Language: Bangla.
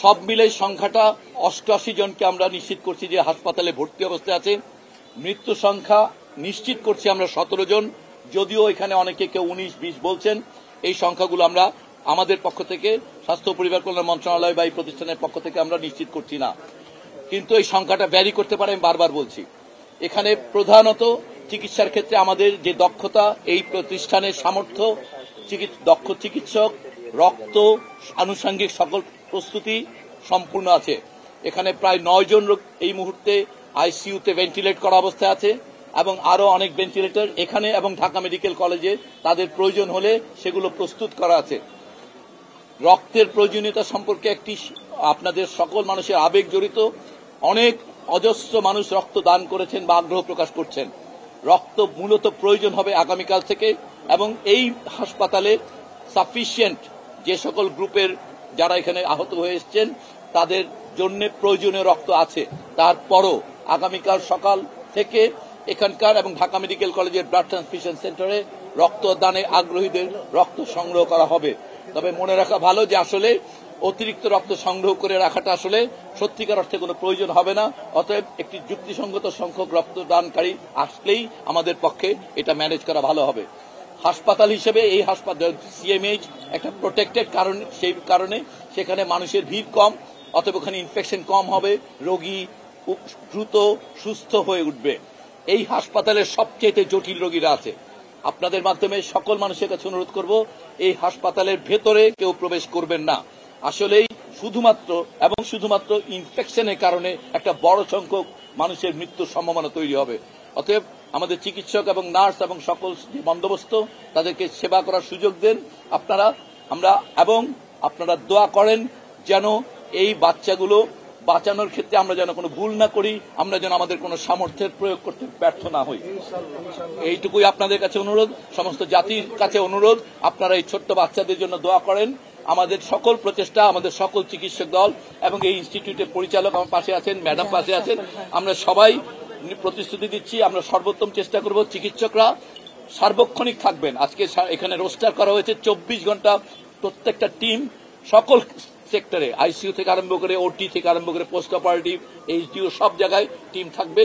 সব মিলে সংখ্যাটা 88 জনকে আমরা নিশ্চিত করছি যে হাসপাতালে ভর্তি অবস্থায় আছে। মৃত্যু সংখ্যা নিশ্চিত করছি আমরা 17 জন, যদিও এখানে অনেকে কেউ 19-20 বলছেন। এই সংখ্যাগুলো আমরা আমাদের পক্ষ থেকে স্বাস্থ্য পরিবার কল্যাণ মন্ত্রণালয় বা এই প্রতিষ্ঠানের পক্ষ থেকে আমরা নিশ্চিত করছি না, কিন্তু এই সংখ্যাটা ভ্যারি করতে পারে। আমি বারবার বলছি, এখানে প্রধানত চিকিৎসার ক্ষেত্রে আমাদের যে দক্ষতা, এই প্রতিষ্ঠানের সামর্থ্য, দক্ষ চিকিৎসক, রক্ত, আনুষঙ্গিক সকল প্রস্তুতি সম্পূর্ণ আছে। এখানে প্রায় 9 জন লোক এই মুহূর্তে আইসিইউতে ভেন্টিলেট করা অবস্থায় আছে এবং আরো অনেক ভেন্টিলেটর এখানে এবং ঢাকা মেডিকেল কলেজে তাদের প্রয়োজন হলে সেগুলো প্রস্তুত করা আছে। রক্তের প্রয়োজনীয়তা সম্পর্কে আপনাদের সকল মানুষের আবেগ জড়িত। অনেক অজস্র মানুষ রক্ত দান করেছেন বা আগ্রহ প্রকাশ করছেন। রক্ত মূলত প্রয়োজন হবে আগামীকাল থেকে, এবং এই হাসপাতালে সাফিসিয়েন্ট যে সকল গ্রুপের যারা এখানে আহত হয়ে এসছেন তাদের জন্য প্রয়োজনীয় রক্ত আছে। তারপরও আগামীকাল সকাল থেকে এখানকার এবং ঢাকা মেডিকেল কলেজের ব্লাড ট্রান্সফিউশন সেন্টারে রক্তদানে আগ্রহীদের রক্ত সংগ্রহ করা হবে। তবে মনে রাখা ভালো যে আসলে অতিরিক্ত রক্ত সংগ্রহ করে রাখাটা আসলে সত্যিকার অর্থে কোনো প্রয়োজন হবে না। অতএব একটি যুক্তিসঙ্গত সংখ্যক রক্তদানকারী আসলেই আমাদের পক্ষে এটা ম্যানেজ করা ভালো হবে। হাসপাতাল হিসেবে এই হাসপাতাল সিএমএইচ একটা প্রোটেক্টেড কারণ, সেই কারণে সেখানে মানুষের ভিড় কম, অতএব ওখানে ইনফেকশন কম হবে, রোগী দ্রুত সুস্থ হয়ে উঠবে। এই হাসপাতালের সবচেয়ে জটিল রোগীরা আছে। আপনাদের মাধ্যমে সকল মানুষের কাছে অনুরোধ করব, এই হাসপাতালের ভেতরে কেউ প্রবেশ করবেন না। আসলেই শুধুমাত্র ইনফেকশনের কারণে একটা বড় সংখ্যক মানুষের মৃত্যুর সম্ভাবনা তৈরি হবে। অতএব আমাদের চিকিৎসক এবং নার্স এবং সকল বন্দোবস্ত তাদেরকে সেবা করার সুযোগ দেন এবং আপনারা দোয়া করেন যেন এই বাচ্চাগুলো বাঁচানোর ক্ষেত্রে আমরা যেন কোনো ভুল না করি, আমরা যেন আমাদের কোনো সামর্থ্যের প্রয়োগ করতে ব্যর্থ না হই। এইটুকুই আপনাদের কাছে অনুরোধ, সমস্ত জাতির কাছে অনুরোধ, আপনারা এই ছোট্ট বাচ্চাদের জন্য দোয়া করেন। আমাদের সকল প্রচেষ্টা, আমাদের সকল চিকিৎসক দল এবং এই ইনস্টিটিউটের পরিচালক আমার পাশে আছেন, ম্যাডাম পাশে আছেন, আমরা সবাই প্রতিশ্রুতি দিচ্ছি আমরা সর্বোত্তম চেষ্টা করব। চিকিৎসকরা সার্বক্ষণিক থাকবেন। আজকে এখানে রোস্টার করা হয়েছে 24 ঘন্টা প্রত্যেকটা টিম, সকল সেক্টরে, আইসিইউ থেকে আরম্ভ করে ওটি থেকে আরম্ভ করে পোস্ট অপারেটিভ, এইচডিও, সব জায়গায় টিম থাকবে।